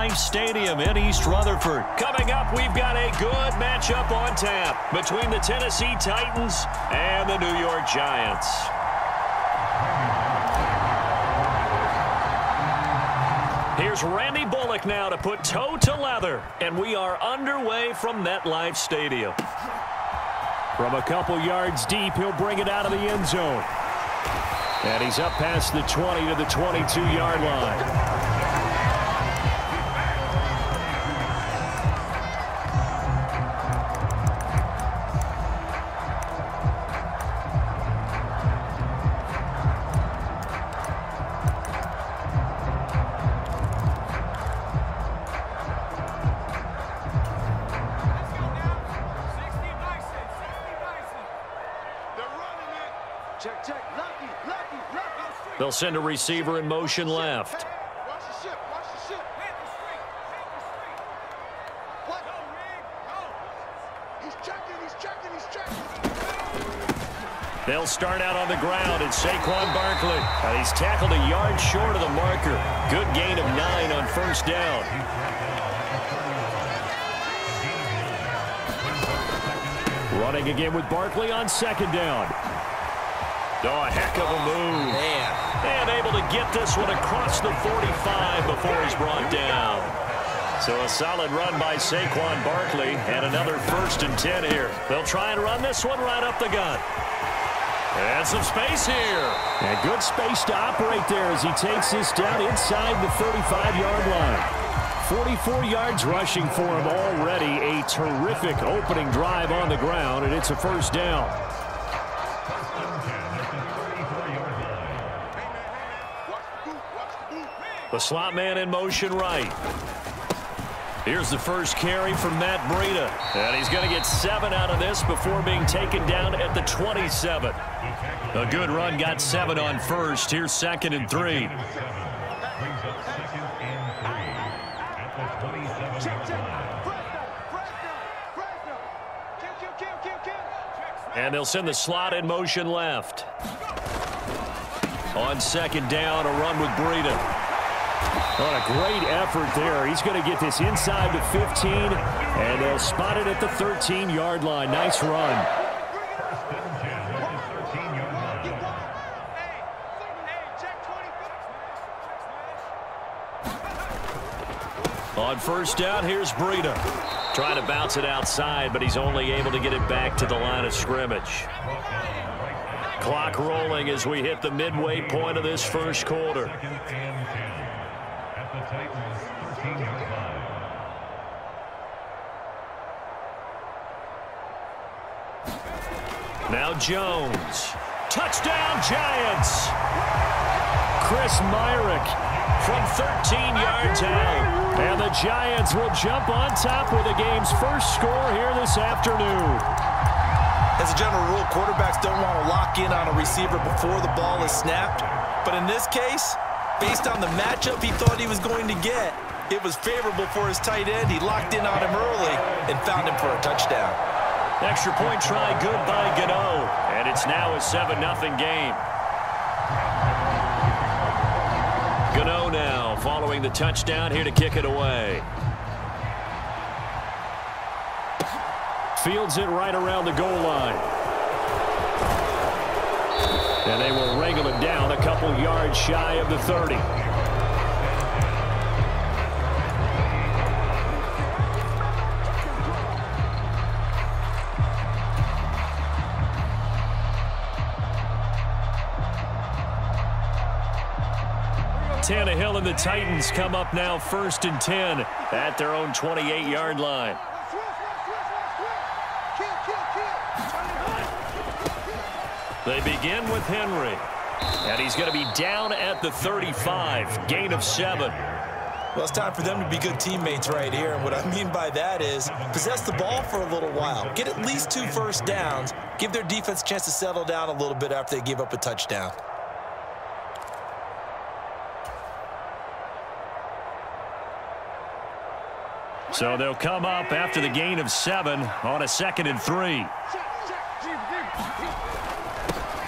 MetLife Stadium in East Rutherford. Coming up, we've got a good matchup on tap between the Tennessee Titans and the New York Giants. Here's Randy Bullock now to put toe to leather, and we are underway from MetLife Stadium. From a couple yards deep, he'll bring it out of the end zone. And he's up past the 20 to the 22-yard line. They'll send a receiver in motion left. They'll start out on the ground. It's Saquon Barkley. And he's tackled a yard short of the marker. Good gain of 9 on first down. Running again with Barkley on second down. Oh, a heck of a move. Man. And able to get this one across the 45 before he's brought down. So a solid run by Saquon Barkley and another 1st and 10 here. They'll try and run this one right up the gut. And some space here. And good space to operate there as he takes this down inside the 35-yard line. 44 yards rushing for him already. A terrific opening drive on the ground, and it's a 1st down. The slot man in motion right. Here's the first carry from Matt Breida. And he's going to get 7 out of this before being taken down at the 27. A good run, got 7 on first. Here's 2nd and 3. And they'll send the slot in motion left. On 2nd down, a run with Breida. What a great effort there. He's going to get this inside the 15, and they'll spot it at the 13-yard line. Nice run. On 1st down, here's Breida. Trying to bounce it outside, but he's only able to get it back to the line of scrimmage. Clock rolling as we hit the midway point of this first quarter. Now Jones. Touchdown, Giants. Chris Myrick from 13 yards out. And the Giants will jump on top with the game's first score here this afternoon. As a general rule, quarterbacks don't want to lock in on a receiver before the ball is snapped. But in this case, based on the matchup he thought he was going to get, it was favorable for his tight end. He locked in on him early and found him for a touchdown. Extra point try good by Gano. And it's now a 7-0 game. Gano now following the touchdown here to kick it away. Fields it right around the goal line. And they will wrangle him down a couple yards shy of the 30. Tannehill and the Titans come up now 1st and 10 at their own 28-yard line. They begin with Henry. And he's going to be down at the 35. Gain of 7. Well, it's time for them to be good teammates right here. And what I mean by that is possess the ball for a little while. Get at least 2 first downs. Give their defense a chance to settle down a little bit after they give up a touchdown. So they'll come up after the gain of 7 on a 2nd and 3.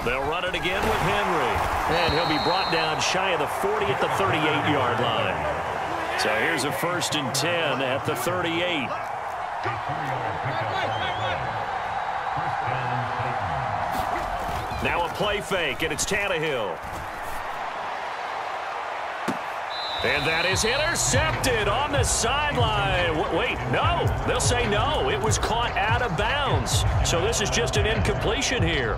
They'll run it again with Henry. And he'll be brought down shy of the 40 at the 38-yard line. So here's a 1st and 10 at the 38. Now a play fake, and it's Tannehill. And that is intercepted on the sideline. Wait, no. They'll say no. It was caught out of bounds. So this is just an incompletion here.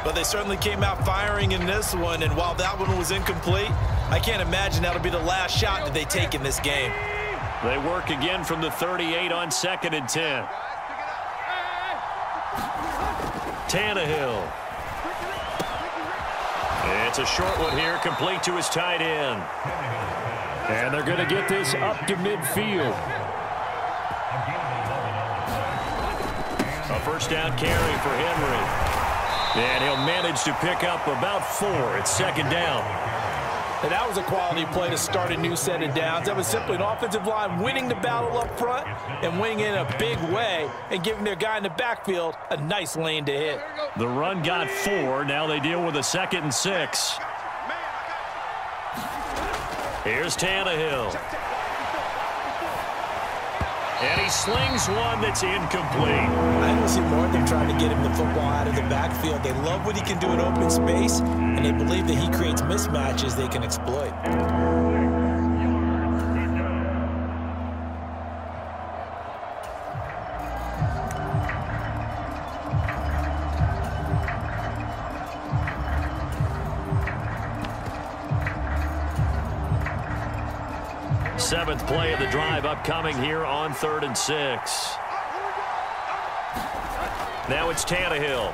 But they certainly came out firing in this one, and while that one was incomplete, I can't imagine that'll be the last shot that they take in this game. They work again from the 38 on 2nd and 10. Tannehill. It's a short one here, complete to his tight end. And they're going to get this up to midfield. A 1st down carry for Henry. And he'll manage to pick up about 4 at 2nd down. And that was a quality play to start a new set of downs. That was simply an offensive line winning the battle up front and winning in a big way and giving their guy in the backfield a nice lane to hit. The run got 4. Now they deal with a 2nd and 6. Here's Tannehill. And he slings one that's incomplete. I don't see more of them trying to get him the football out of the backfield. They love what he can do in open space, and they believe that he creates mismatches they can exploit. 7th play of the drive upcoming here on 3rd and 6. Now it's Tannehill.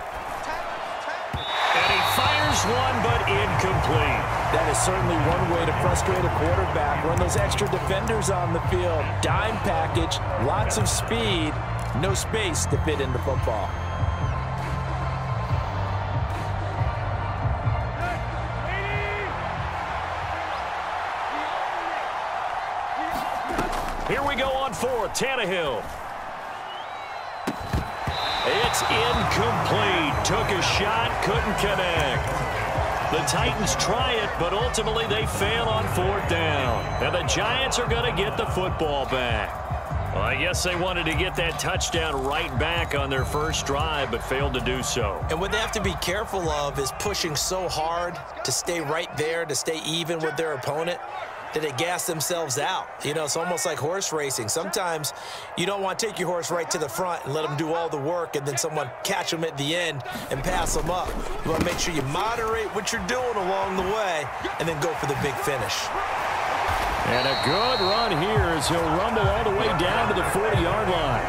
And he fires one, but incomplete. That is certainly one way to frustrate a quarterback. Run those extra defenders on the field. Dime package, lots of speed, no space to fit in the football. Here we go on 4th. Tannehill. It's incomplete. Took a shot, couldn't connect. The Titans try it, but ultimately they fail on 4th down. And the Giants are going to get the football back. Well, I guess they wanted to get that touchdown right back on their first drive, but failed to do so. And what they have to be careful of is pushing so hard to stay right there, to stay even with their opponent, that they gas themselves out. You know, it's almost like horse racing. Sometimes you don't want to take your horse right to the front and let them do all the work and then someone catch them at the end and pass them up. You want to make sure you moderate what you're doing along the way and then go for the big finish. And a good run here as he'll rumble all the way down to the 40-yard line.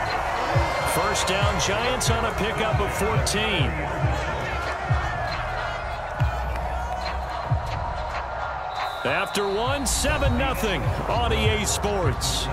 1st down, Giants on a pickup of 14. After one, 7-0 on EA Sports.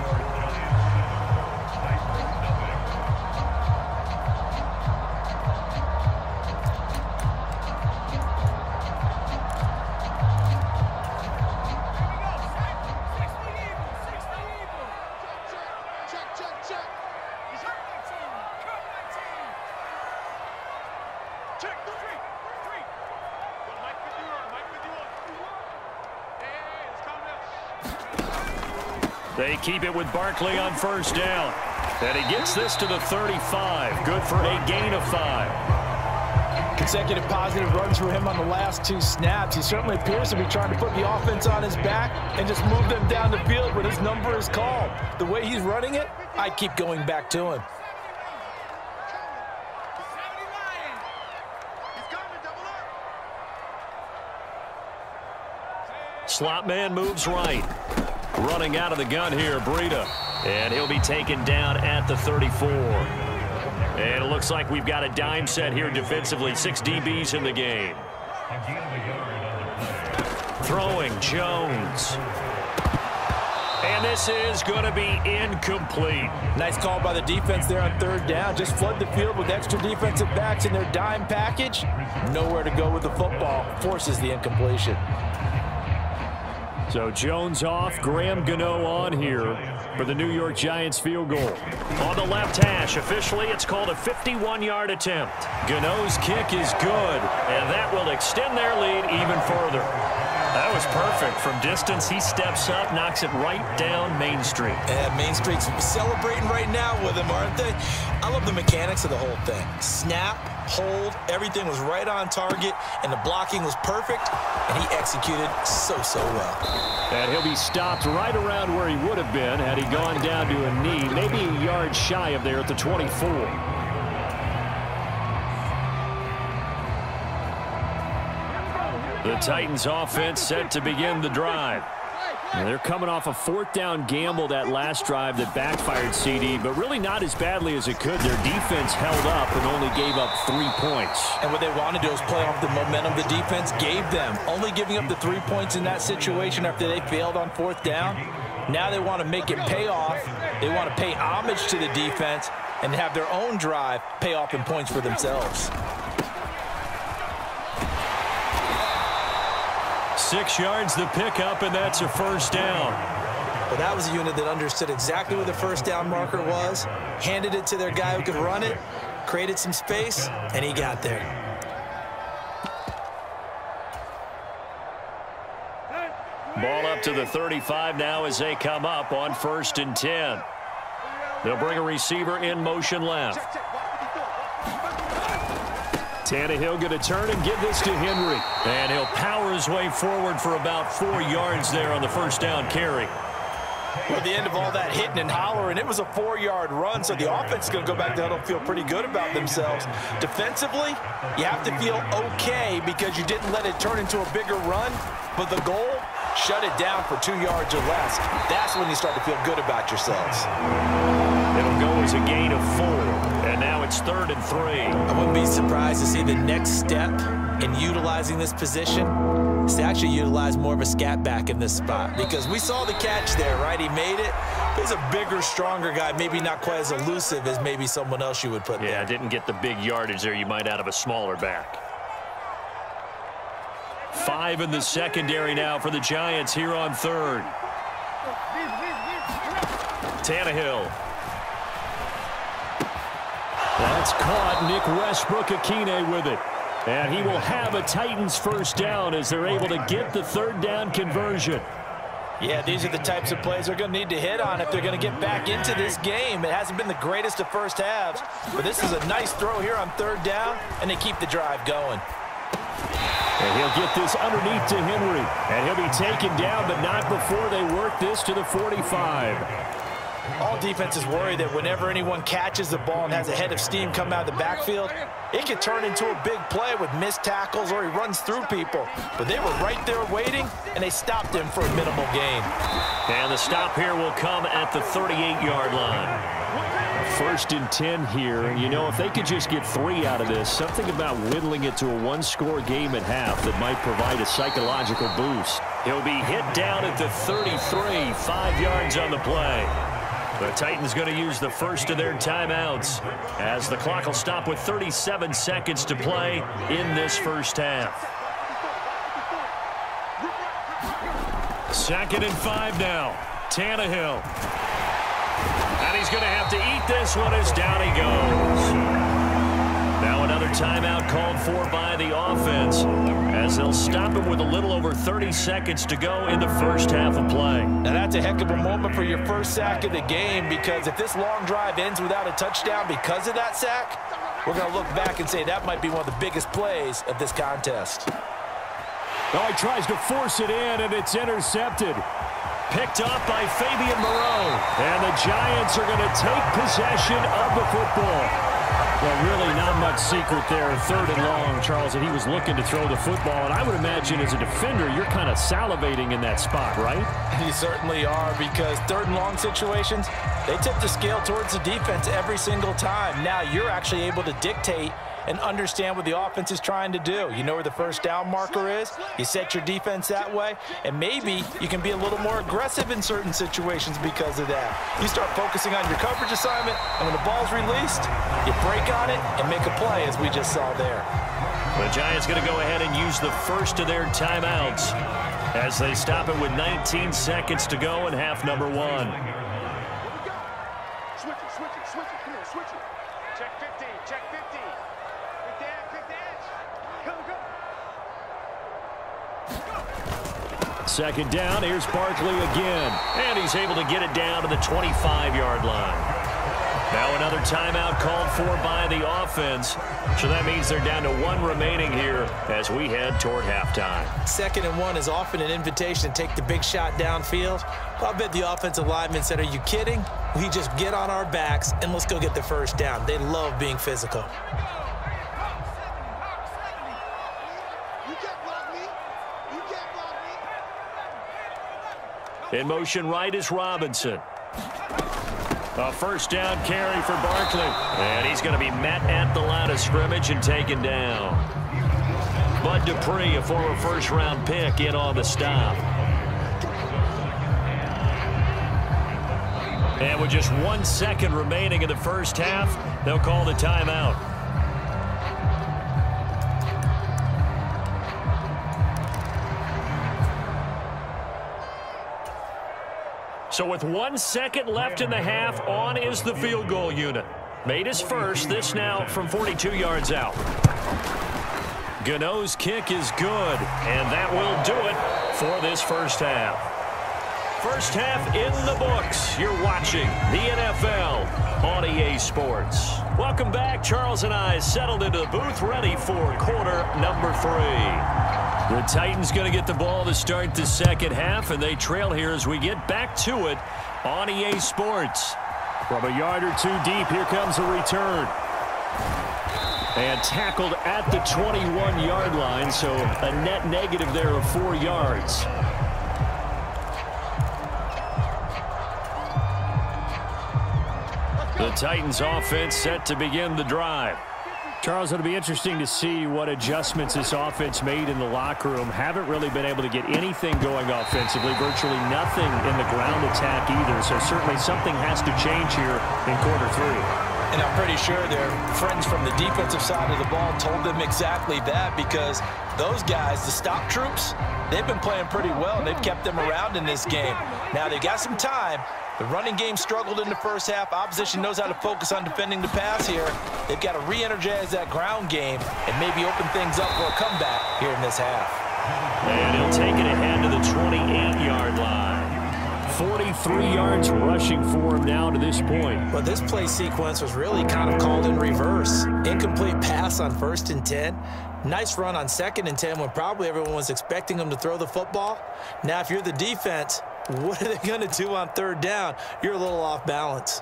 They keep it with Barkley on 1st down. And he gets this to the 35. Good for a gain of 5. Consecutive positive runs for him on the last 2 snaps. He certainly appears to be trying to put the offense on his back and just move them down the field when his number is called. The way he's running it, I keep going back to him. Slot man moves right. Running out of the gun here, Breida. And he'll be taken down at the 34. And it looks like we've got a dime set here defensively. 6 DBs in the game. Throwing, Jones. And this is going to be incomplete. Nice call by the defense there on 3rd down. Just flood the field with extra defensive backs in their dime package. Nowhere to go with the football. Forces the incompletion. So Jones off, Graham Gano on here for the New York Giants field goal. On the left hash, officially it's called a 51-yard attempt. Gano's kick is good, and that will extend their lead even further. That was perfect. From distance, he steps up, knocks it right down Main Street. Yeah, Main Street's celebrating right now with him, aren't they? I love the mechanics of the whole thing. Snap, hold, everything was right on target, and the blocking was perfect, and he executed so well. And he'll be stopped right around where he would have been had he gone down to a knee, maybe a yard shy of there at the 24. The Titans offense set to begin the drive. And they're coming off a fourth down gamble that last drive that backfired, CD, but really not as badly as it could. Their defense held up and only gave up 3 points. And what they want to do is play off the momentum the defense gave them. Only giving up the 3 points in that situation after they failed on fourth down. Now they want to make it pay off. They want to pay homage to the defense and have their own drive pay off in points for themselves. 6 yards the pickup, and that's a first down. Well, that was a unit that understood exactly where the first down marker was, handed it to their guy who could run it, created some space, and he got there. Ball up to the 35 now as they come up on 1st and 10. They'll bring a receiver in motion left. Tannehill going to turn and give this to Henry. And he'll power his way forward for about 4 yards there on the first down carry. Well, at the end of all that hitting and hollering, it was a 4-yard run, so the offense is going to go back there and feel pretty good about themselves. Defensively, you have to feel okay because you didn't let it turn into a bigger run, but the goal, shut it down for 2 yards or less. That's when you start to feel good about yourselves. It'll go as a gain of 4, and now it's 3rd and 3. I wouldn't be surprised to see the next step in utilizing this position is to actually utilize more of a scat back in this spot, because we saw the catch there, right? He made it. He's a bigger, stronger guy, maybe not quite as elusive as maybe someone else you would put there. Yeah, didn't get the big yardage there you might out of a smaller back. 5 in the secondary now for the Giants here on 3rd. Tannehill. That's caught. Nick Westbrook-Akine with it. And he will have a Titans first down as they're able to get the 3rd down conversion. Yeah, these are the types of plays they're going to need to hit on if they're going to get back into this game. It hasn't been the greatest of first halves, but this is a nice throw here on 3rd down, and they keep the drive going. And he'll get this underneath to Henry. And he'll be taken down, but not before they work this to the 45. All defenses worry that whenever anyone catches the ball and has a head of steam come out of the backfield, it could turn into a big play with missed tackles or he runs through people. But they were right there waiting, and they stopped him for a minimal gain. And the stop here will come at the 38-yard line. 1st and 10 here. You know, if they could just get 3 out of this, something about whittling it to a 1-score game at half that might provide a psychological boost. He'll be hit down at the 33, 5 yards on the play. The Titans going to use the first of their timeouts as the clock will stop with 37 seconds to play in this first half. 2nd and 5 now. Tannehill. And he's going to have to eat this one as down he goes. Now another timeout called for by the offense as they'll stop him with a little over 30 seconds to go in the first half of play. Now that's a heck of a moment for your first sack of the game, because if this long drive ends without a touchdown because of that sack, we're going to look back and say that might be one of the biggest plays of this contest. Oh, he tries to force it in, and it's intercepted. Picked up by Fabian Moreau. And the Giants are going to take possession of the football. Well, really not much secret there. 3rd and long, Charles, and he was looking to throw the football. And I would imagine as a defender, you're kind of salivating in that spot, right? You certainly are, because 3rd and long situations, they tip the scale towards the defense every single time. Now you're actually able to dictate and understand what the offense is trying to do. You know where the first down marker is. You set your defense that way, and maybe you can be a little more aggressive in certain situations because of that. You start focusing on your coverage assignment, and when the ball's released, you break on it and make a play, as we just saw there. The Giants going to go ahead and use the first of their timeouts as they stop it with 19 seconds to go in half number 1. Switch it. Come on, switch it. Check 50. Quick dash. Go. Second down, here's Barkley again. And he's able to get it down to the 25-yard line. Now another timeout called for by the offense. So that means they're down to 1 remaining here as we head toward halftime. 2nd and 1 is often an invitation to take the big shot downfield. Well, I bet the offensive lineman said, are you kidding? We just get on our backs and let's go get the first down. They love being physical. In motion right is Robinson. A first down carry for Barkley. And he's going to be met at the line of scrimmage and taken down. Bud Dupree, a former first-round pick, in on the stop. And with just 1 second remaining in the first half, they'll call the timeout. So with 1 second left in the half, on is the field goal unit. Made his first, this now from 42 yards out. Gano's kick is good, and that will do it for this first half. First half in the books. You're watching the NFL on EA Sports. Welcome back. Charles and I settled into the booth, ready for quarter number 3. The Titans going to get the ball to start the second half, and they trail here as we get back to it on EA Sports. From a yard or 2 deep, here comes a return. And tackled at the 21-yard line, so a net negative there of 4 yards. The Titans offense set to begin the drive. Charles, it'll be interesting to see what adjustments this offense made in the locker room. Haven't really been able to get anything going offensively, virtually nothing in the ground attack either. So certainly something has to change here in quarter 3. And I'm pretty sure their friends from the defensive side of the ball told them exactly that, because those guys, the stop troops, they've been playing pretty well, and they've kept them around in this game. Now they've got some time. The running game struggled in the first half. Opposition knows how to focus on defending the pass here. They've got to re-energize that ground game and maybe open things up for a comeback here in this half. And he'll take it ahead to the 28-yard line. 43 yards rushing for him now to this point. Well, this play sequence was really kind of called in reverse. Incomplete pass on 1st and 10. Nice run on 2nd and 10 when probably everyone was expecting him to throw the football. Now, if you're the defense, what are they going to do on 3rd down? You're a little off balance.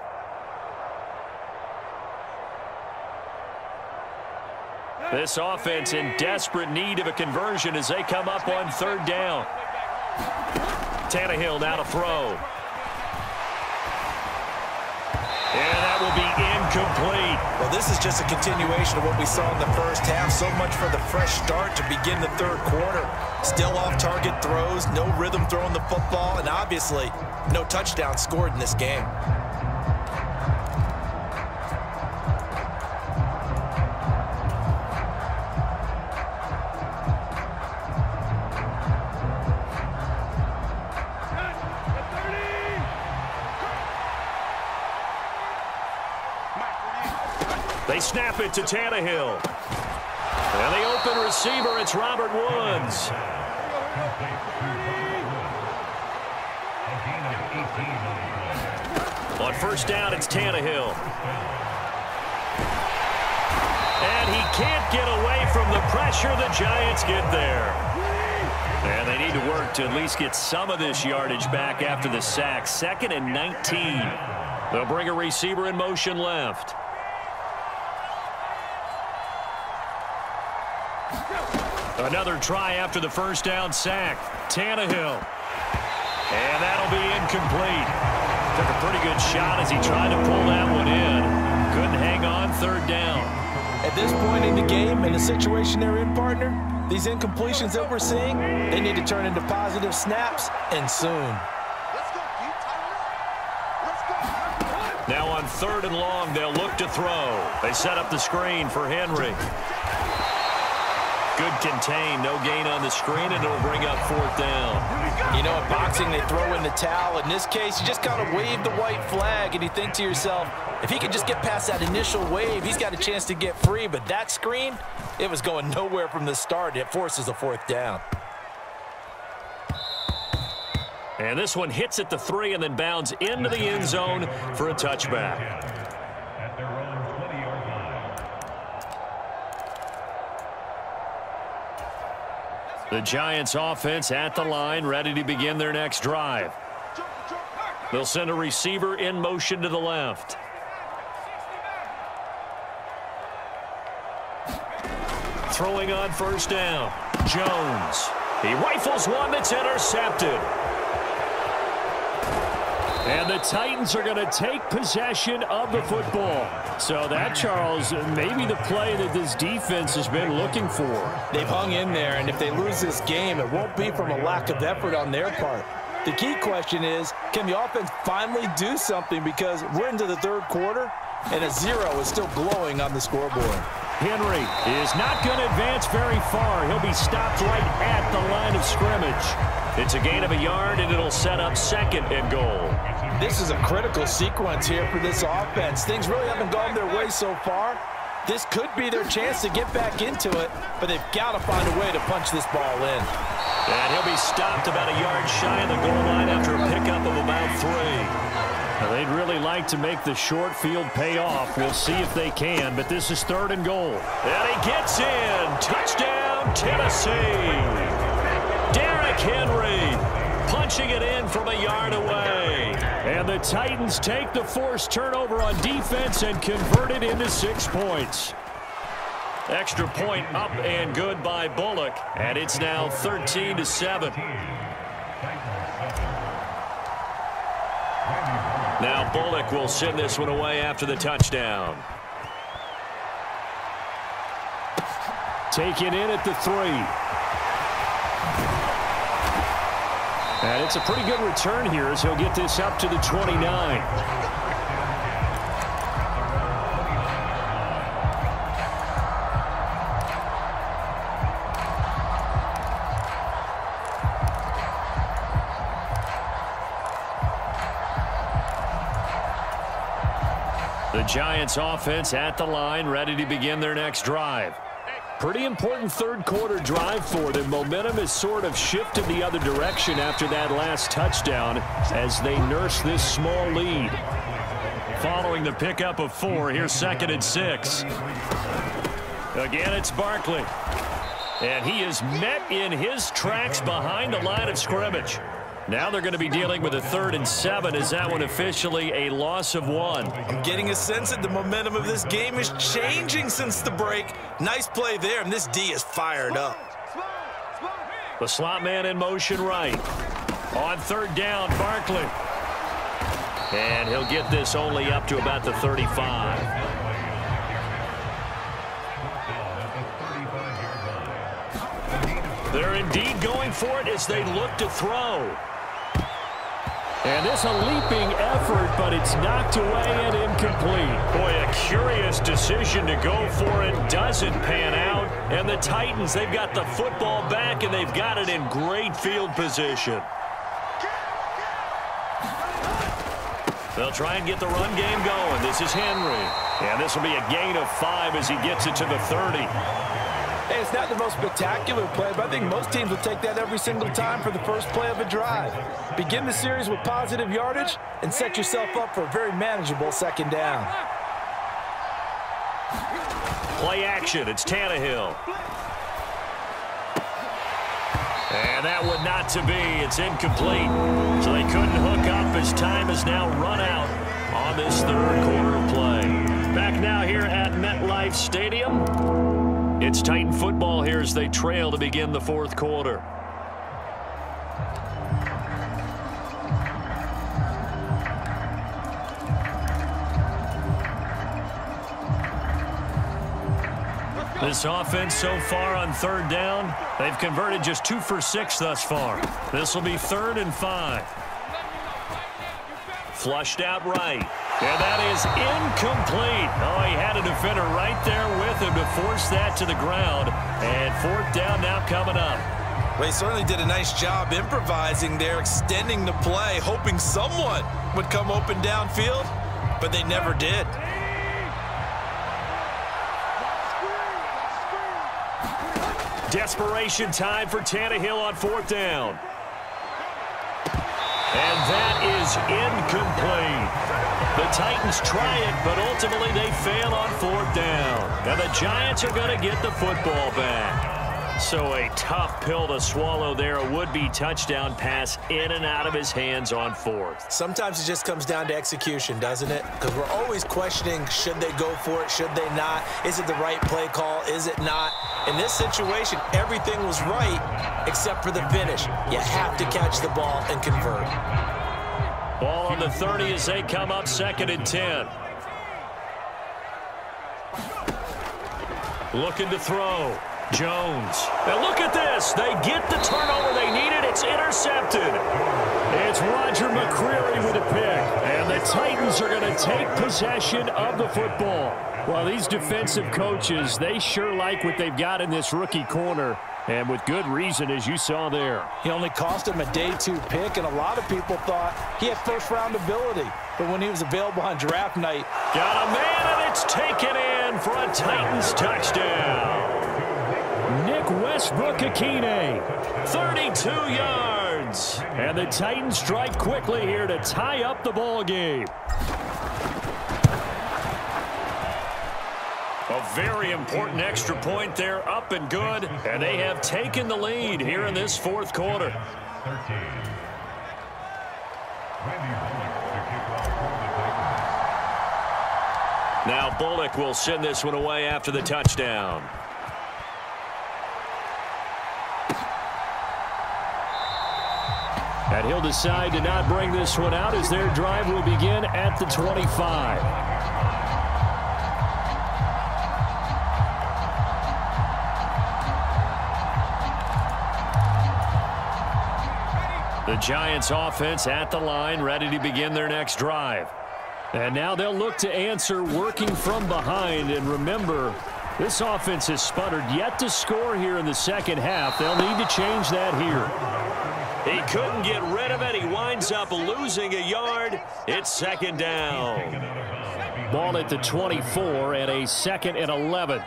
This offense in desperate need of a conversion as they come up on 3rd down. Tannehill now to throw. And that will be incomplete. Well, this is just a continuation of what we saw in the first half. So much for the fresh start to begin the 3rd quarter. Still off-target throws, no rhythm throwing the football, and obviously no touchdown scored in this game. They snap it to Tannehill. And the open receiver, it's Robert Woods. On 1st down, it's Tannehill. And he can't get away from the pressure. The Giants get there. And they need to work to at least get some of this yardage back after the sack. 2nd and 19. They'll bring a receiver in motion left. Another try after the 1st down sack. Tannehill. And that'll be incomplete. Took a pretty good shot as he tried to pull that one in. Couldn't hang on 3rd down. At this point in the game, in the situation they're in, partner, these incompletions that we're seeing, they need to turn into positive snaps, and soon. Now on 3rd and long, they'll look to throw. They set up the screen for Henry. Good contain, no gain on the screen, and it'll bring up 4th down. You know, in boxing, they throw in the towel. In this case, you just kind of wave the white flag, and you think to yourself, if he could just get past that initial wave, he's got a chance to get free. But that screen, it was going nowhere from the start. It forces a 4th down. And this one hits at the 3 and then bounds into the end zone for a touchback. At their own 20-yard line. The Giants offense at the line, ready to begin their next drive. They'll send a receiver in motion to the left. Throwing on first down. Jones. He rifles one that's intercepted. And the Titans are going to take possession of the football. So that, Charles, may be the play that this defense has been looking for. They've hung in there, and if they lose this game, it won't be from a lack of effort on their part. The key question is, can the offense finally do something? Because we're into the third quarter, and a 0 is still glowing on the scoreboard. Henry is not going to advance very far. He'll be stopped right at the line of scrimmage. It's a gain of a yard, and it'll set up second and goal. This is a critical sequence here for this offense. Things really haven't gone their way so far. This could be their chance to get back into it, but they've got to find a way to punch this ball in. And he'll be stopped about a yard shy of the goal line after a pickup of about 3. Now, they'd really like to make the short field pay off. We'll see if they can, but this is 3rd and goal. And he gets in. Touchdown, Tennessee. Derrick Henry punching it in from a yard away. And the Titans take the forced turnover on defense and convert it into 6 points. Extra point up and good by Bullock, and it's now 13-7. Now Bullock will send this one away after the touchdown. Taken in at the 3. And it's a pretty good return here as he'll get this up to the 29. The Giants offense at the line, ready to begin their next drive. Pretty important third quarter drive for them. Momentum has sort of shifted the other direction after that last touchdown as they nurse this small lead. Following the pickup of 4, here's 2nd and 6. Again, it's Barkley. And he is met in his tracks behind the line of scrimmage. Now they're going to be dealing with a 3rd and 7. Is that one officially a loss of 1? I'm getting a sense that the momentum of this game is changing since the break. Nice play there, and this D is fired up. The slot man in motion right. On 3rd down, Barkley. And he'll get this only up to about the 35. They're indeed going for it as they look to throw. And this a leaping effort, but it's knocked away and incomplete. Boy, a curious decision to go for it. Doesn't pan out. And the Titans, they've got the football back, and they've got it in great field position. They'll try and get the run game going. This is Henry. And this will be a gain of 5 as he gets it to the 30. Hey, it's not the most spectacular play, but I think most teams will take that every single time for the first play of a drive. Begin the series with positive yardage and set yourself up for a very manageable 2nd down. Play action. It's Tannehill. And that would not to be. It's incomplete. So they couldn't hook up as time has now run out on this 3rd quarter of play. Back now here at MetLife Stadium. It's Titan football here as they trail to begin the 4th quarter. This offense so far on 3rd down, they've converted just 2 for 6 thus far. This will be 3rd and 5. Flushed out right. And that is incomplete. Oh, he had a defender right there with him to force that to the ground. And 4th down now coming up. Well, he certainly did a nice job improvising there, extending the play, hoping someone would come open downfield, but they never did. Desperation time for Tannehill on 4th down. And that is incomplete. The Titans try it, but ultimately they fail on 4th down. And the Giants are going to get the football back. So a tough pill to swallow there. A would-be touchdown pass in and out of his hands on 4th. Sometimes it just comes down to execution, doesn't it? Because we're always questioning, should they go for it, should they not? Is it the right play call, is it not? In this situation, everything was right except for the finish. You have to catch the ball and convert. Ball on the 30 as they come up 2nd and 10. Looking to throw. Jones. Now look at this. They get the turnover they needed. It's intercepted. It's Roger McCreary with a pick. And the Titans are going to take possession of the football. Well, these defensive coaches, they sure like what they've got in this rookie corner. And with good reason, as you saw there. He only cost him a day 2 pick, and a lot of people thought he had first-round ability. But when he was available on draft night. Got a man, and it's taken in for a Titans touchdown. Nick Westbrook-Akine, 32 yards. And the Titans strike quickly here to tie up the ball game. A very important extra point there, up and good. And they have taken the lead here in this 4th quarter. 13. Now Bullock will send this one away after the touchdown. And he'll decide to not bring this one out as their drive will begin at the 25. The Giants offense at the line, ready to begin their next drive. And now they'll look to answer working from behind. And remember, this offense has sputtered yet to score here in the 2nd half. They'll need to change that here. He couldn't get rid of it. He winds up losing a yard. It's 2nd down. Ball at the 24 and a 2nd and 11.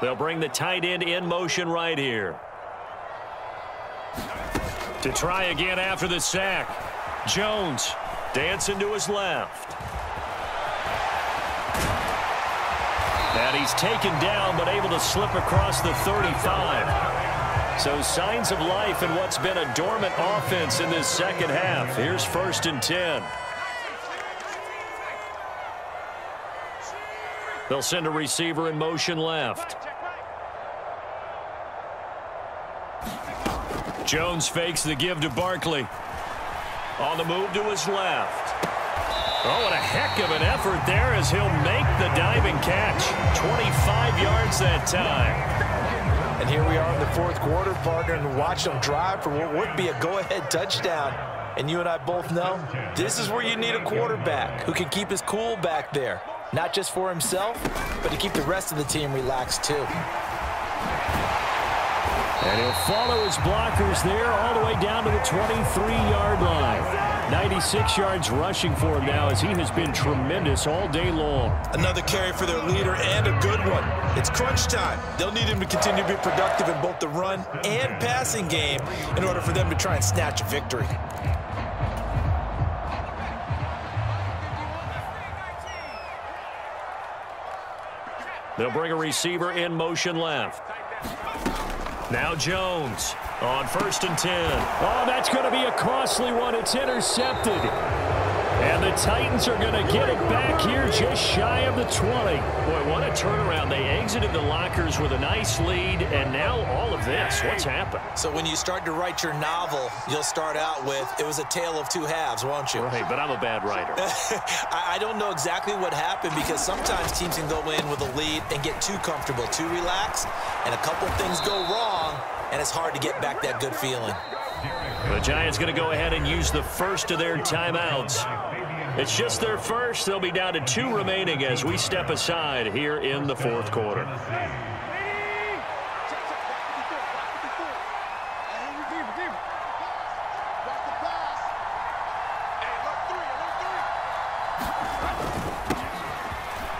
They'll bring the tight end in motion right here. To try again after the sack. Jones dancing to his left. And he's taken down but able to slip across the 35. So signs of life in what's been a dormant offense in this 2nd half. Here's 1st and 10. They'll send a receiver in motion left. Jones fakes the give to Barkley. On the move to his left. Oh, and a heck of an effort there as he'll make the diving catch. 25 yards that time. And here we are in the 4th quarter, partner, and watch them drive for what would be a go-ahead touchdown. And you and I both know this is where you need a quarterback who can keep his cool back there. Not just for himself, but to keep the rest of the team relaxed too. And he'll follow his blockers there all the way down to the 23-yard line. 96 yards rushing for him now as he has been tremendous all day long. Another carry for their leader and a good one. It's crunch time. They'll need him to continue to be productive in both the run and passing game in order for them to try and snatch a victory. They'll bring a receiver in motion left. Now Jones on 1st and 10. Oh, that's going to be a costly one. It's intercepted. And the Titans are going to get it back here just shy of the 20. Boy, what a turnaround. They exited the lockers with a nice lead, and now all of this. What's happened? So when you start to write your novel, you'll start out with, it was a tale of 2 halves, won't you? Right, but I'm a bad writer. I don't know exactly what happened because sometimes teams can go in with a lead and get too comfortable, too relaxed, and a couple things go wrong, and it's hard to get back that good feeling. The Giants going to go ahead and use the first of their timeouts. It's just their first. They'll be down to 2 remaining as we step aside here in the 4th quarter.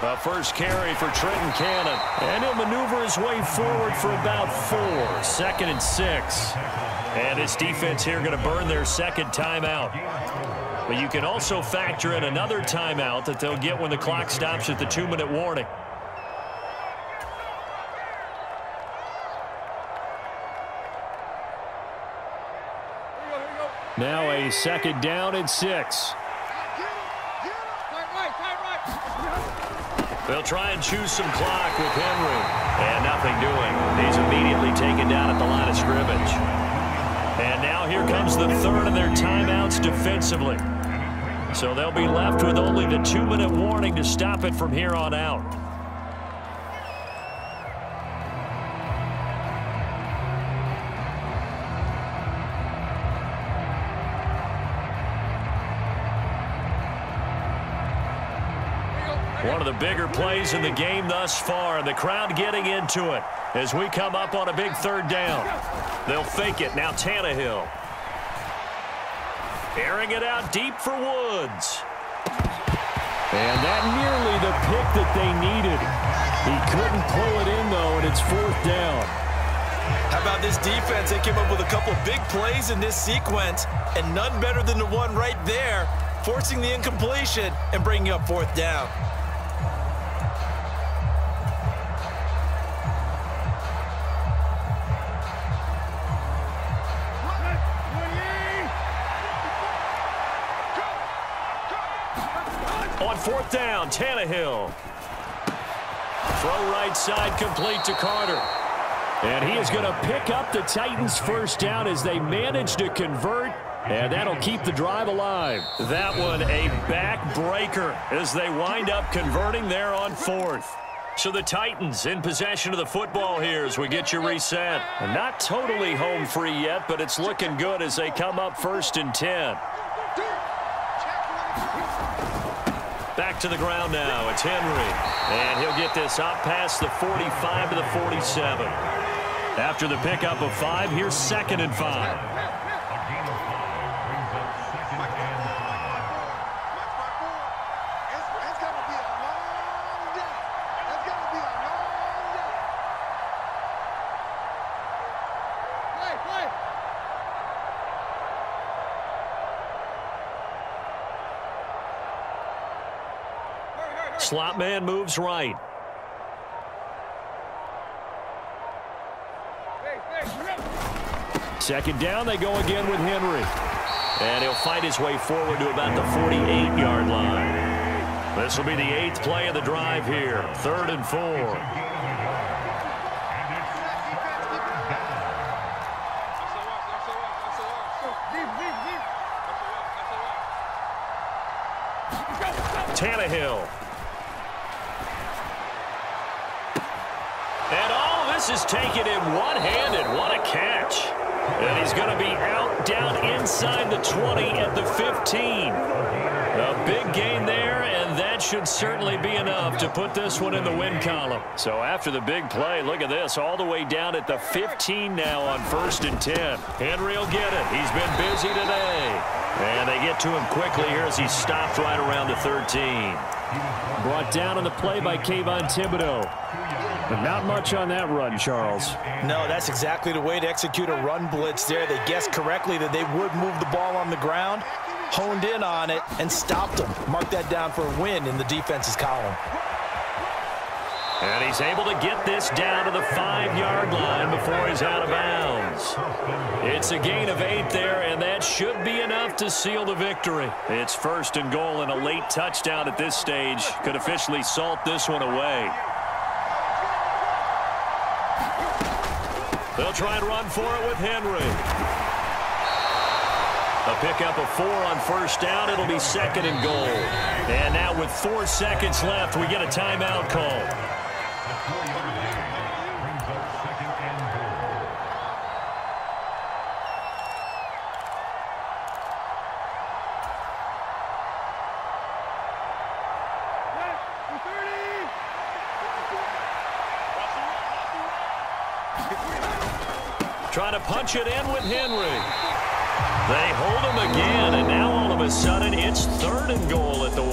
A first carry for Trenton Cannon. And he'll maneuver his way forward for about 4. 2nd and 6. And this defense here going to burn their second timeout. But you can also factor in another timeout that they'll get when the clock stops at the 2-minute warning. Now a 2nd down and 6. They'll try and choose some clock with Henry. And nothing doing. He's immediately taken down at the line of scrimmage. And now here comes the 3rd of their timeouts defensively. So they'll be left with only the 2-minute warning to stop it from here on out. One of the bigger plays in the game thus far, and the crowd getting into it as we come up on a big 3rd down. They'll fake it. Now Tannehill. Airing it out deep for Woods. And that nearly the pick that they needed. He couldn't pull it in, though, and it's 4th down. How about this defense? They came up with a couple big plays in this sequence, and none better than the one right there, forcing the incompletion and bringing up 4th down. On 4th down, Tannehill. Throw right side complete to Carter. And he is going to pick up the Titans' 1st down as they manage to convert. And that'll keep the drive alive. That one a backbreaker as they wind up converting there on 4th. So the Titans in possession of the football here as we get you reset. And not totally home free yet, but it's looking good as they come up 1st and 10. Back to the ground now. It's Henry. And he'll get this up past the 45 to the 47. After the pickup of 5, here's 2nd and 5. Slot man moves right. Second down, they go again with Henry. And he'll fight his way forward to about the 48-yard line. This will be the 8th play of the drive here. 3rd and 4. Tannehill. And all this is taken in one-handed. What a catch. And he's going to be out down inside the 20 at the 15. A big gain there, and that should certainly be enough to put this one in the win column. So after the big play, look at this, all the way down at the 15 now on 1st and 10. Henry will get it. He's been busy today. And they get to him quickly here as he's stopped right around the 13. Brought down on the play by Kayvon Thibodeau. But not much on that run, Charles. No, that's exactly the way to execute a run blitz there. They guessed correctly that they would move the ball on the ground, honed in on it, and stopped them. Mark that down for a win in the defense's column. And he's able to get this down to the 5-yard line before he's out of bounds. It's a gain of 8 there, and that should be enough to seal the victory. It's 1st and goal, and a late touchdown at this stage could officially salt this one away. They'll try and run for it with Henry. A pickup of 4 on 1st down. It'll be 2nd and goal. And now with 4 seconds left, we get a timeout call. Trying to punch it in with Henry. They hold him again, and now all of a sudden it's 3rd and goal at the 1.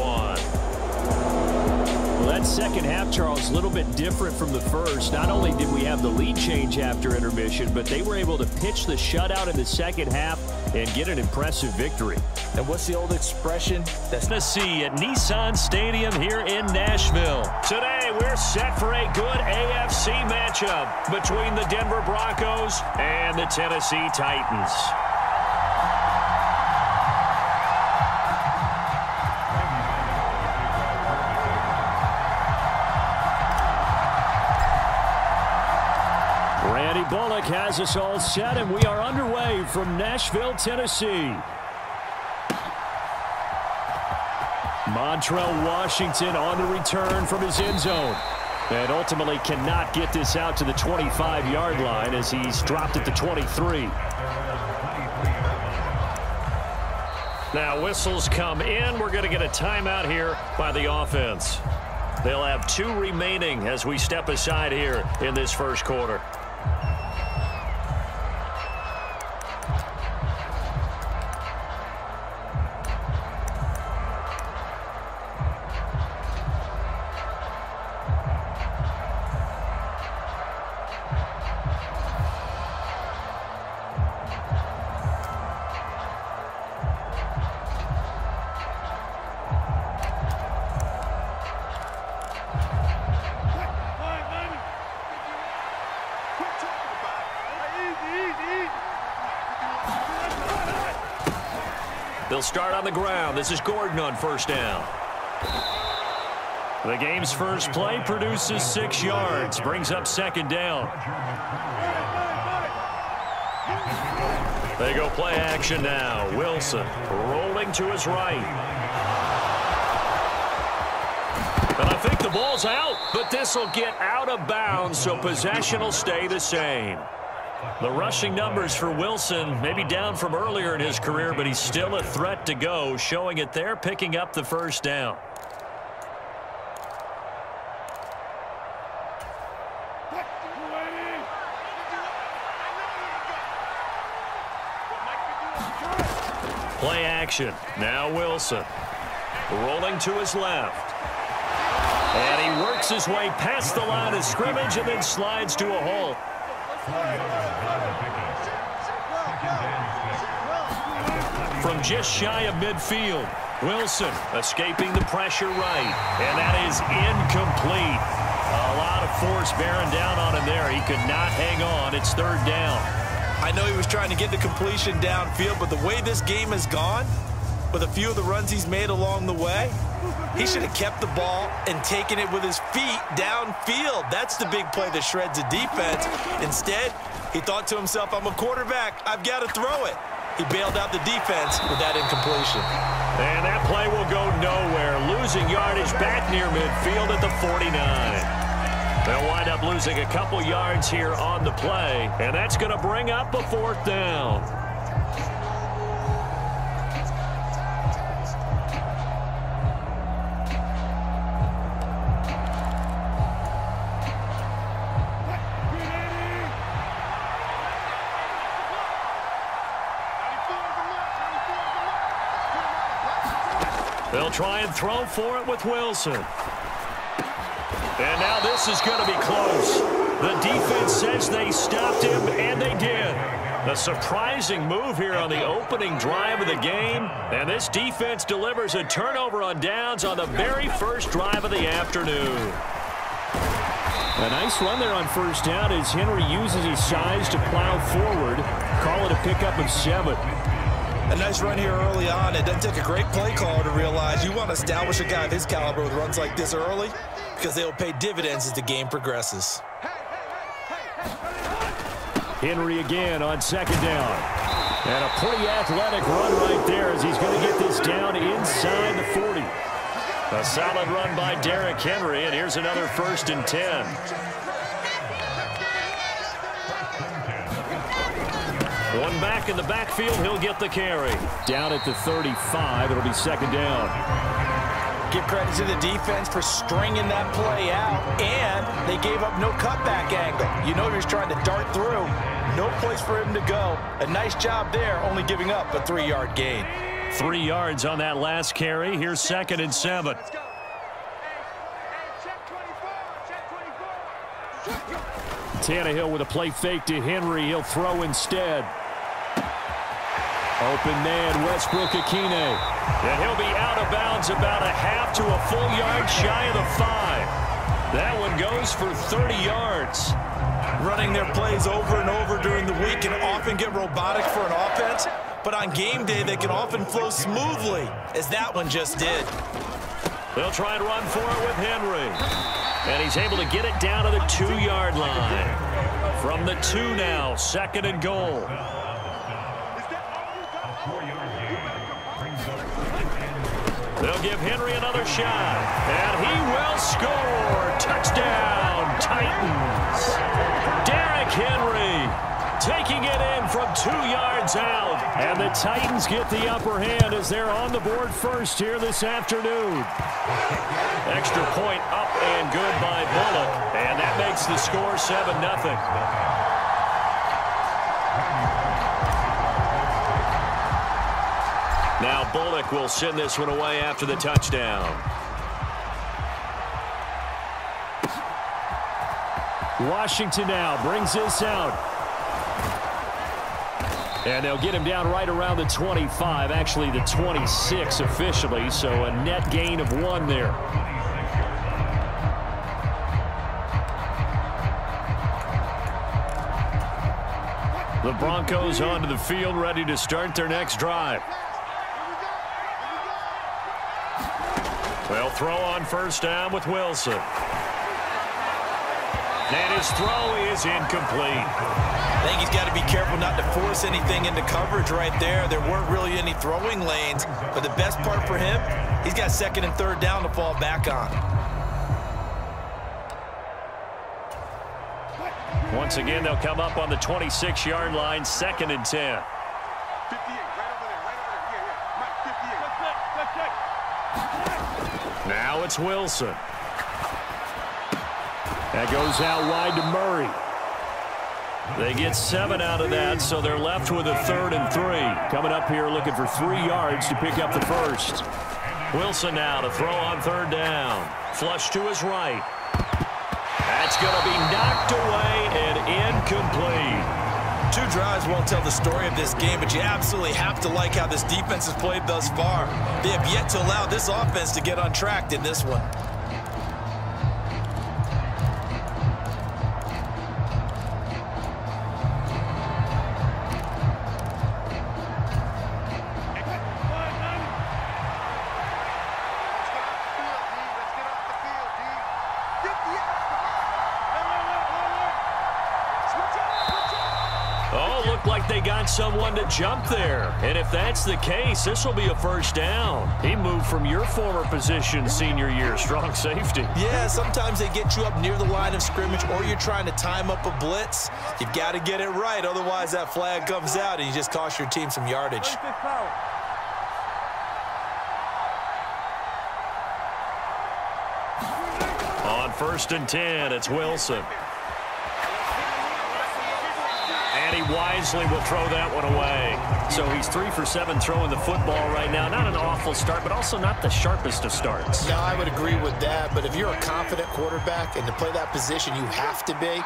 Well, that second half, Charles, a little bit different from the first. Not only did we have the lead change after intermission, but they were able to pitch the shutout in the second half and get an impressive victory. And what's the old expression? That's Tennessee at Nissan Stadium here in Nashville. Today, we're set for a good AFC matchup between the Denver Broncos and the Tennessee Titans. Randy Bullock has us all set, and we are underway from Nashville, Tennessee. Montrell Washington on the return from his end zone. And ultimately cannot get this out to the 25-yard line as he's dropped at the 23. Now whistles come in. We're going to get a timeout here by the offense. They'll have 2 remaining as we step aside here in this first quarter. They'll start on the ground. This is Gordon on first down. The game's first play produces 6 yards, brings up second down. They go play action now. Wilson rolling to his right. And I think the ball's out, but this will get out of bounds, so possession will stay the same. The rushing numbers for Wilson maybe down from earlier in his career, but he's still a threat to go, showing it there, picking up the first down. Play action. Now Wilson rolling to his left. And he works his way past the line of scrimmage and then slides to a halt. From just shy of midfield, Wilson escaping the pressure right, and that is incomplete. A lot of force bearing down on him there. He could not hang on. It's third down. I know he was trying to get the completion downfield, but the way this game has gone, with a few of the runs he's made along the way, he should have kept the ball and taken it with his feet downfield. That's the big play that shreds the defense. Instead, he thought to himself, I'm a quarterback. I've got to throw it. He bailed out the defense with that incompletion. And that play will go nowhere. Losing yardage back near midfield at the 49. They'll wind up losing a couple yards here on the play, and that's going to bring up a fourth down. They'll try and throw for it with Wilson. And now this is going to be close. The defense says they stopped him, and they did. A surprising move here on the opening drive of the game. And this defense delivers a turnover on downs on the very first drive of the afternoon. A nice run there on first down as Henry uses his size to plow forward. Call it a pickup of 7. A nice run here early on. It doesn't take a great play caller to realize you want to establish a guy of his caliber with runs like this early because they'll pay dividends as the game progresses. Henry again on second down. And a pretty athletic run right there as he's going to get this down inside the 40. A solid run by Derrick Henry, and here's another 1st and 10. One back in the backfield, he'll get the carry. Down at the 35, it'll be second down. Give credit to the defense for stringing that play out, and they gave up no cutback angle. You know he was trying to dart through. No place for him to go. A nice job there, only giving up a 3-yard gain. 3 yards on that last carry. Here's 2nd and 7. Tannehill with a play fake to Henry. He'll throw instead. Open man, Westbrook-Ikhine. And he'll be out of bounds about a half to a full yard shy of the 5. That one goes for 30 yards. Running their plays over and over during the week can often get robotic for an offense, but on game day they can often flow smoothly, as that one just did. They'll try and run for it with Henry. And he's able to get it down to the 2-yard line. From the 2 now, 2nd and goal. They'll give Henry another shot. And he will score. Touchdown, Titans. Derrick Henry taking it in from 2 yards out. And the Titans get the upper hand as they're on the board first here this afternoon. Extra point up and good by Bullock. And that makes the score 7-0. Now Bullock will send this one away after the touchdown. Washington now brings this out. And they'll get him down right around the 25, actually the 26 officially, so a net gain of 1 there. The Broncos onto the field, ready to start their next drive. They'll throw on first down with Wilson. And his throw is incomplete. I think he's got to be careful not to force anything into coverage right there. There weren't really any throwing lanes, but the best part for him, he's got 2nd and 3rd down to fall back on. Once again, they'll come up on the 26-yard line, 2nd and 10. 58, right over there, yeah. Mike, 58. Now it's Wilson. That goes out wide to Murray. They get 7 out of that, so they're left with a 3rd and 3. Coming up here looking for 3 yards to pick up the first. Wilson now to throw on 3rd down. Flush to his right. That's going to be knocked away and incomplete. 2 drives won't tell the story of this game, but you absolutely have to like how this defense has played thus far. They have yet to allow this offense to get untracked in this one. They got someone to jump there. And if that's the case, this will be a first down. He moved from your former position senior year, strong safety. Yeah, sometimes they get you up near the line of scrimmage or you're trying to time up a blitz. You've got to get it right. Otherwise, that flag comes out and you just cost your team some yardage. On 1st and 10, it's Wilson. And he wisely will throw that one away. So he's 3 for 7 throwing the football right now. Not an awful start, but also not the sharpest of starts. No, I would agree with that. But if you're a confident quarterback and to play that position, you have to be.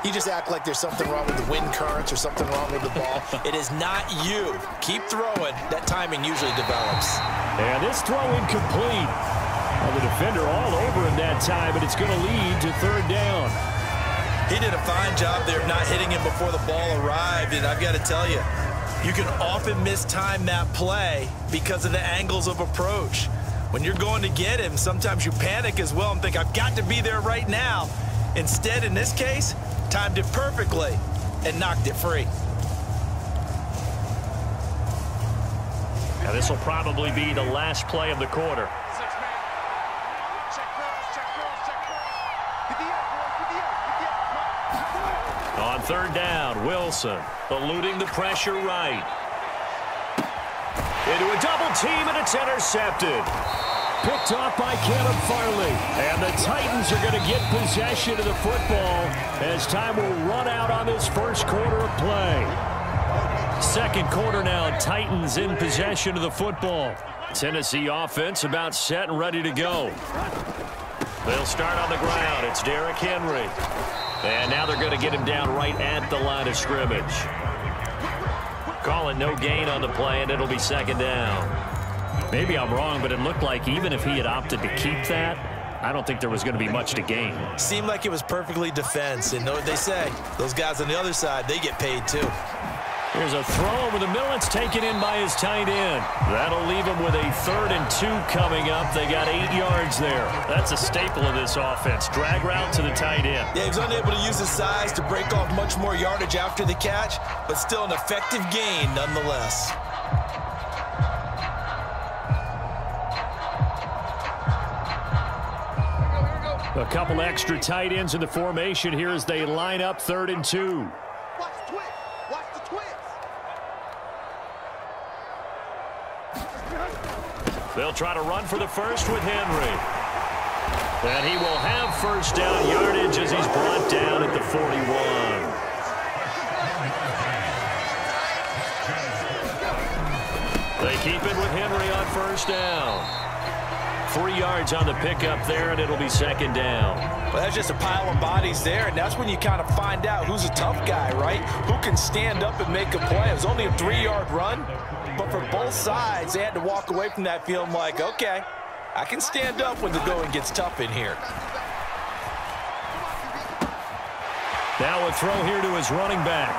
You just act like there's something wrong with the wind currents or something wrong with the ball. It is not you. Keep throwing. That timing usually develops. And this throw incomplete. Well, the defender all over him that time, but it's going to lead to 3rd down. He did a fine job there of not hitting him before the ball arrived, and I've got to tell you, you can often mistime that play because of the angles of approach. When you're going to get him, sometimes you panic as well and think, I've got to be there right now. Instead, in this case, timed it perfectly and knocked it free. Now, this will probably be the last play of the quarter. On 3rd down, Wilson eluding the pressure right. Into a double team, and it's intercepted. Picked off by Caleb Farley. And the Titans are going to get possession of the football as time will run out on this first quarter of play. 2nd quarter now, Titans in possession of the football. Tennessee offense about set and ready to go. They'll start on the ground. It's Derrick Henry. And now they're going to get him down right at the line of scrimmage. Calling no gain on the play, and it'll be second down. Maybe I'm wrong, but it looked like even if he had opted to keep that, I don't think there was going to be much to gain. Seemed like it was perfectly defense, and know what they say. Those guys on the other side, they get paid too. Here's a throw over the middle. It's taken in by his tight end. That'll leave him with a 3rd and 2 coming up. They got 8 yards there. That's a staple of this offense. Drag route to the tight end. Yeah, he was unable to use his size to break off much more yardage after the catch, but still an effective gain nonetheless. A couple extra tight ends in the formation here as they line up 3rd and 2. Watch the twist. Watch the twist. They'll try to run for the first with Henry. And he will have first down yardage as he's brought down at the 41. They keep it with Henry on first down. 3 yards on the pickup there, and it'll be second down. Well, that's just a pile of bodies there, and that's when you kind of find out who's a tough guy, right? Who can stand up and make a play. It was only a 3-yard run, but for both sides, they had to walk away from that feeling like, okay, I can stand up when the going gets tough in here. Now a throw here to his running back.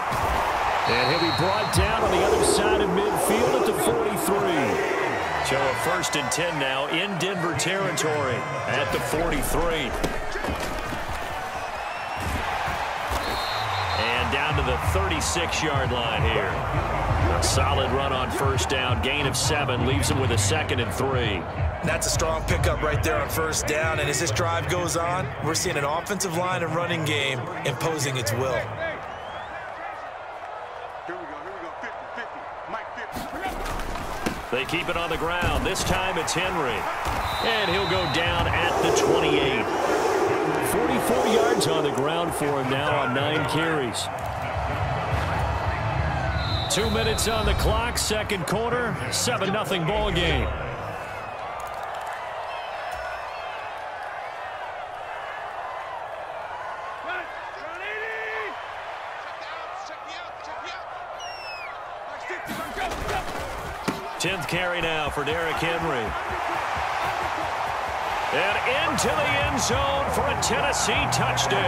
And he'll be brought down on the other side of midfield at the 43. So a 1st and 10 now in Denver territory at the 43. And down to the 36-yard line here. A solid run on first down. Gain of 7 leaves him with a 2nd and 3. That's a strong pickup right there on first down. And as this drive goes on, we're seeing an offensive line and running game imposing its will. Here we go. 50-50. Mike 50. They keep it on the ground. This time it's Henry. And he'll go down at the 28. 44 yards on the ground for him now on 9 carries. 2 minutes on the clock, second quarter, 7-0 ball game. Tenth carry now for Derrick Henry. And into the end zone for a Tennessee touchdown.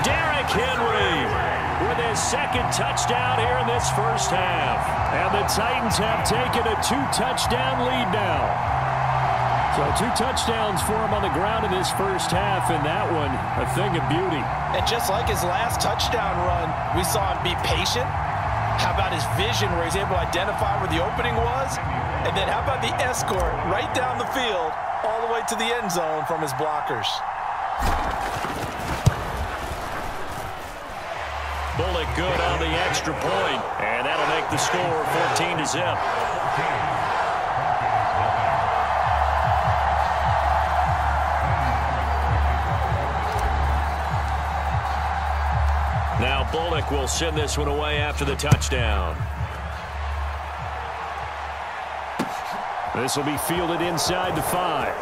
Derrick Henry with his 2nd touchdown here in this first half. And the Titans have taken a 2-touchdown lead now. So 2 touchdowns for him on the ground in this first half, and that one a thing of beauty. And just like his last touchdown run, we saw him be patient. How about his vision where he's able to identify where the opening was? And then how about the escort right down the field all the way to the end zone from his blockers? Bullock good on the extra point, and that'll make the score 14-0. Now Bullock will send this one away after the touchdown. This will be fielded inside the 5.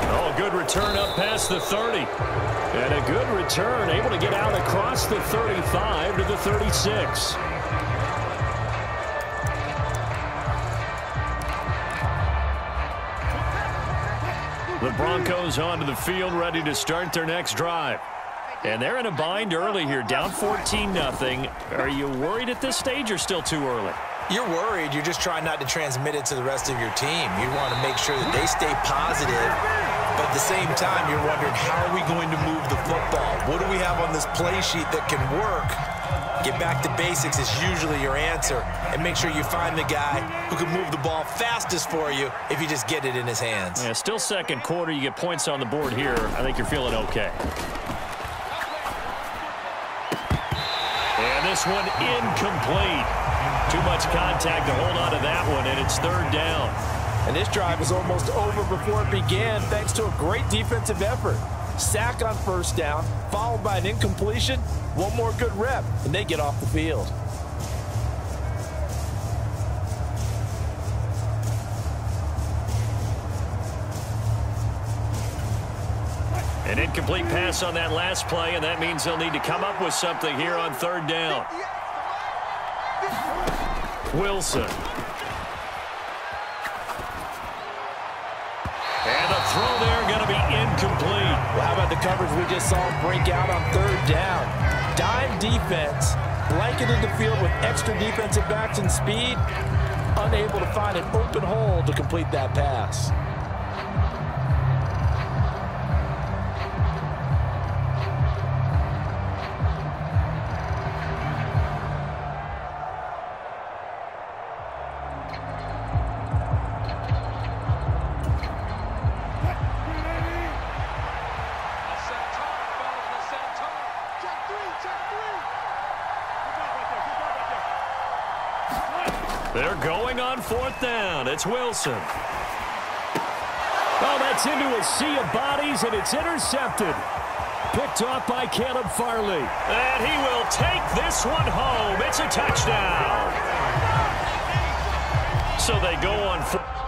Oh, good return up past the 30. And a good return, able to get out across the 35 to the 36. The Broncos onto the field, ready to start their next drive. And they're in a bind early here, down 14-0. Are you worried at this stage or still too early? You're worried. You're just trying not to transmit it to the rest of your team. You want to make sure that they stay positive, but at the same time, you're wondering, how are we going to move the football? What do we have on this play sheet that can work? Get back to basics is usually your answer, and make sure you find the guy who can move the ball fastest for you if you just get it in his hands. Yeah, still second quarter. You get points on the board here. I think you're feeling okay. And this one incomplete. Too much contact to hold on to that one, and it's 3rd down. And this drive was almost over before it began thanks to a great defensive effort. Sack on first down, followed by an incompletion. One more good rep, and they get off the field. An incomplete pass on that last play, and that means they'll need to come up with something here on third down. Wilson. And the throw there going to be incomplete. Well, how about the coverage we just saw break out on third down? Dime defense, blanketed the field with extra defensive backs and speed, unable to find an open hole to complete that pass. They're going on fourth down. It's Wilson. Oh, that's into a sea of bodies, and it's intercepted. Picked off by Caleb Farley. And he will take this one home. It's a touchdown. So they go on fourth.